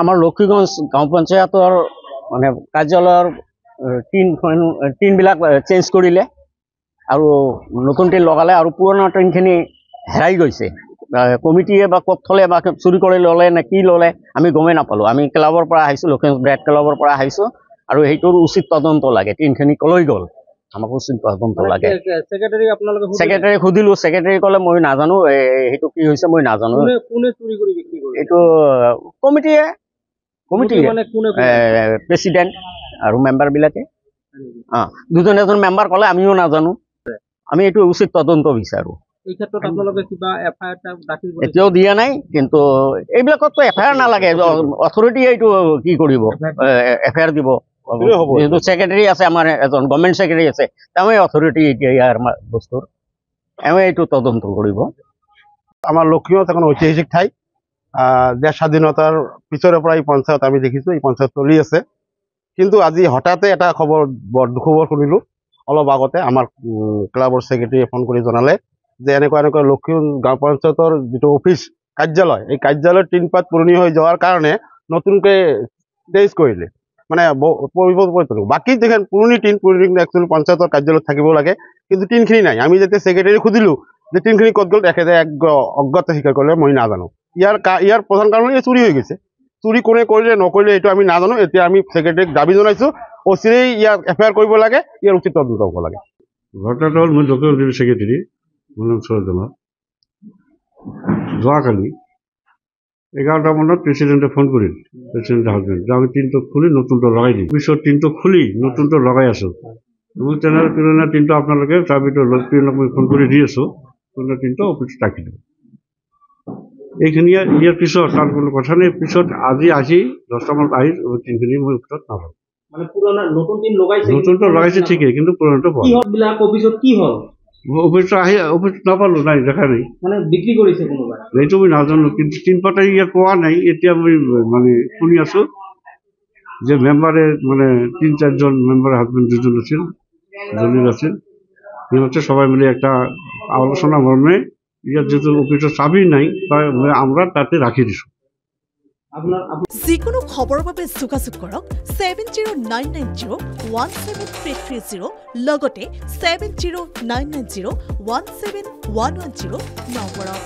আমাৰ লক্ষীগঞ্জ গাঁও পঞ্চায়তৰ মানে কাৰ্যালয়ৰ টিনবিলাক চেঞ্জ কৰিলে আৰু নতুন টিন লগালে আৰু পুৰণা টিনখিনি হেৰাই গৈছে। কমিটিয়ে বা ক'ত থলে বা চুৰি কৰি ল'লে নে কি ল'লে আমি গমেই নাপালোঁ। আমি ক্লাবৰ পৰা আহিছোঁ, লক্ষীগঞ্জ ব্ৰেড ক্লাবৰ পৰা আহিছোঁ আৰু সেইটোৰ উচিত তদন্ত লাগে। টিনখিনি কলৈ গ'ল আমাক উচিত তদন্ত লাগে। ছেক্ৰেটাৰীক সুধিলোঁ, ছেক্ৰেটাৰী ক'লে মই নাজানো, সেইটো কি হৈছে মই নাজানো। এইটো কমিটিয়ে প্ৰেচিডেণ্ট আৰু মেম্বাৰবিলাকে দুজন এজন মেম্বাৰ ক'লে আমিও নাজানো। আমি এইটো উচিত তদন্ত বিচাৰোঁ। এতিয়াও দিয়া নাই, কিন্তু এইবিলাকতো এফআইআৰ নালাগে। অথৰিটিয়ে এইটো কি কৰিব, এফআইআৰ দিব। যিহেতু ছেক্ৰেটাৰী আছে, আমাৰ এজন গভৰ্ণমেণ্ট ছেক্ৰেটাৰী আছে, তেওঁৱে অথৰিটি এতিয়া ইয়াৰ বস্তুৰ তেওঁৱে এইটো তদন্ত কৰিব। আমাৰ লক্ষীগঞ্জ এখন ঐতিহাসিক ঠাই। দেশ স্বাধীনতাৰ পিছৰে পৰা এই পঞ্চায়ত আমি দেখিছোঁ, এই পঞ্চায়ত চলি আছে। কিন্তু আজি হঠাতে এটা বৰ দুখবৰ শুনিলোঁ অলপ আগতে। আমাৰ ক্লাবৰ ছেক্ৰেটাৰীয়ে ফোন কৰি জনালে যে এনেকুৱা লক্ষীগঞ্জ গাঁও পঞ্চায়তৰ যিটো অফিচ কাৰ্যালয়, এই কাৰ্যালয়ৰ টিনপাত পুৰণি হৈ যোৱাৰ কাৰণে নতুনকৈ চেঞ্জ কৰিলে, মানে বাকী যিখন পুৰণি টিন একচুৱেলি পঞ্চায়তৰ কাৰ্যালয়ত থাকিব লাগে, কিন্তু টিনখিনি নাই। আমি যেতিয়া ছেক্ৰেটাৰীক সুধিলোঁ যে টিনখিনি ক'ত গ'ল, তেখেতে অজ্ঞতা স্বীকাৰ কৰিলে মই নাজানো। ইয়াৰ প্ৰধান কাৰণ এই চুৰি হৈ গৈছে। চুৰি কোনে কৰিলে নকৰিলে এইটো আমি নাজানো। এতিয়া আমি ছেক্ৰেটাৰীক দাবী জনাইছোঁ অচিৰেই ইয়াক এফআইআৰ কৰিব লাগে, ইয়াৰ উচিত তদন্ত হ'ব লাগে। ঘটনাটো হ'ল মই লক্ষীগঞ্জ ছেক্ৰেটাৰী মনোজ চৌধুৰী। যোৱাকালি 11টা মানত প্ৰেচিডেণ্টে ফোন কৰিল, প্ৰেচিডেণ্ট হাজবেণ্ড যে আমি টিনটো খুলি নতুনটো লগাই দিম। পিছত টিনটো খুলি নতুনটো লগাই আছোঁ। মই তেনেহ'লে পুৰণা টিনটো আপোনালোকে চাবিটো মই ফোন কৰি দি আছোঁ, পুৰণা টিনটো অফিচত ৰাখি দিব। এইখিনি ইয়াৰ পিছত তাৰ কোনো কথা নাই। পিছত আজি 10টা মানত আহি টিনখিনি মই অফিচত নাপালোঁ। নতুনটো লগাইছে ঠিকেই, কিন্তু পুৰণাটো অফিচত আহি অফিচত নাপালোঁ, নাই দেখা নাই। এইটো মই নাজানো, কিন্তু টিনপাতা ইয়াত পোৱা নাই। এতিয়া মই মানে শুনি আছোঁ যে মেম্বাৰে মানে 3-4জন মেম্বাৰ হাজবেণ্ড দুজন আছিল, দলিল আছিল, সিহঁতে সবাই মিলে একটা আলোচনা মর্মে ইয়াত যেহেতু অফিসের চাবি নাই, তাই আমরা তাতে রাখি দিছোঁ। যিকোনো খবৰৰ বাবে যোগাযোগ কৰক 7099017330 লগতে 7099017110 নম্বৰত।